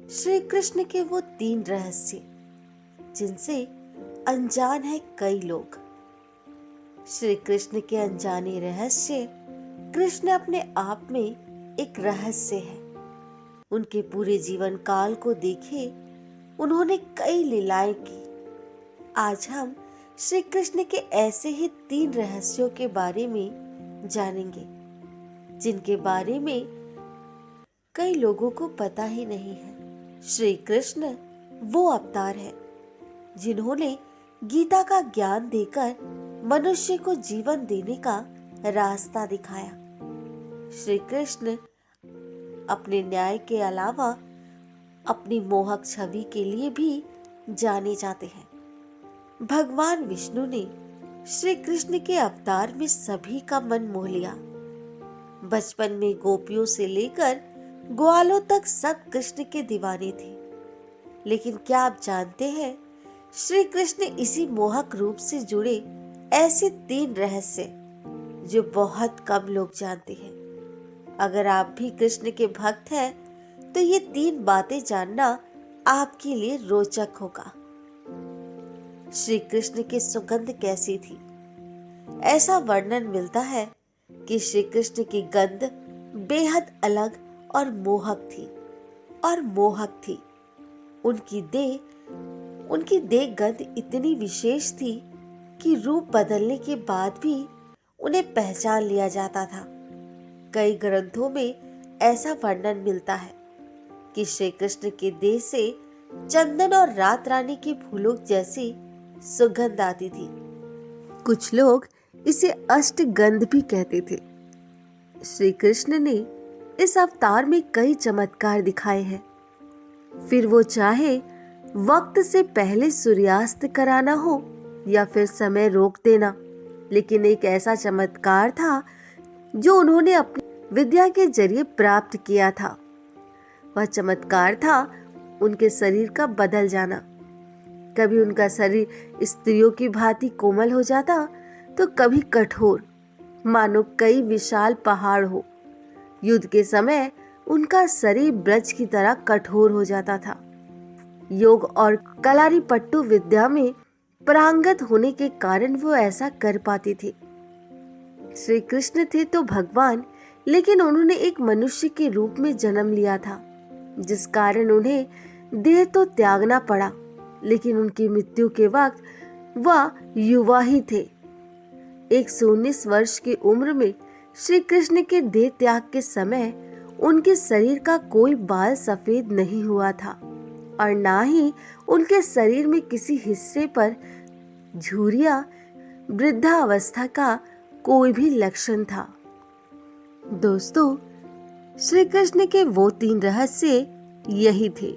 श्री कृष्ण के वो 3 रहस्य जिनसे अनजान है कई लोग। श्री कृष्ण के अनजाने रहस्य। कृष्ण अपने आप में एक रहस्य है। उनके पूरे जीवन काल को देखे, उन्होंने कई लीलाएं की। आज हम श्री कृष्ण के ऐसे ही 3 रहस्यों के बारे में जानेंगे, जिनके बारे में कई लोगों को पता ही नहीं है। श्री कृष्ण वो अवतार है जिन्होंने गीता का ज्ञान देकर मनुष्य को जीवन देने का रास्ता दिखाया। श्री कृष्ण अपने न्याय के अलावा अपनी मोहक छवि के लिए भी जाने जाते हैं। भगवान विष्णु ने श्री कृष्ण के अवतार में सभी का मन मोह लिया। बचपन में गोपियों से लेकर ग्वालों तक सब कृष्ण के दीवाने थे। लेकिन क्या आप जानते हैं, श्री कृष्ण इसी मोहक रूप से जुड़े ऐसे 3 रहस्य जो बहुत कम लोग जानते हैं। अगर आप भी कृष्ण के भक्त हैं तो ये 3 बातें जानना आपके लिए रोचक होगा। श्री कृष्ण की सुगंध कैसी थी? ऐसा वर्णन मिलता है कि श्री कृष्ण की गंध बेहद अलग और मोहक थी। उनकी देह गंध इतनी विशेष थी कि रूप बदलने के बाद भी उन्हें पहचान लिया जाता था। कई ग्रंथों में ऐसा वर्णन मिलता है कि श्री कृष्ण के देह से चंदन और रात रानी के फूलों जैसी सुगंध आती थी। कुछ लोग इसे अष्टगंध भी कहते थे। श्री कृष्ण ने इस अवतार में कई चमत्कार दिखाए हैं। फिर वो चाहे वक्त से पहले सूर्यास्त कराना हो या फिर समय रोक देना, लेकिन एक ऐसा चमत्कार था जो उन्होंने अपनी विद्या के जरिए प्राप्त किया था। वह चमत्कार था उनके शरीर का बदल जाना। कभी उनका शरीर स्त्रियों की भांति कोमल हो जाता तो कभी कठोर, मानो कई विशाल पहाड़ हो। युद्ध के समय उनका शरीर ब्रज की तरह कठोर हो जाता था। योग और कलारी पट्टू विद्या में पारंगत होने के कारण वो ऐसा कर पाती थी। श्री कृष्ण थे तो भगवान, लेकिन उन्होंने एक मनुष्य के रूप में जन्म लिया था, जिस कारण उन्हें देह तो त्यागना पड़ा। लेकिन उनकी मृत्यु के वक्त वह युवा ही थे। 119 वर्ष की उम्र में श्री कृष्ण के देह त्याग के समय उनके शरीर का कोई बाल सफेद नहीं हुआ था और ना ही उनके शरीर में किसी हिस्से पर झुर्रियां वृद्धावस्था का कोई भी लक्षण था। दोस्तों, श्री कृष्ण के वो 3 रहस्य यही थे।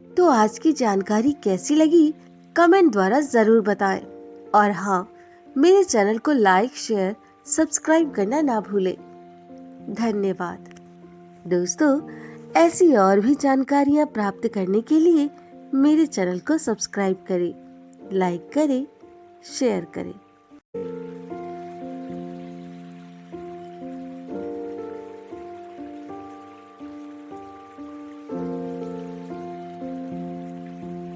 तो आज की जानकारी कैसी लगी कमेंट द्वारा जरूर बताएं। और हाँ, मेरे चैनल को लाइक, शेयर, सब्सक्राइब करना ना भूलें। धन्यवाद। दोस्तों, ऐसी और भी जानकारियाँ प्राप्त करने के लिए मेरे चैनल को सब्सक्राइब करें, लाइक करें, शेयर करें।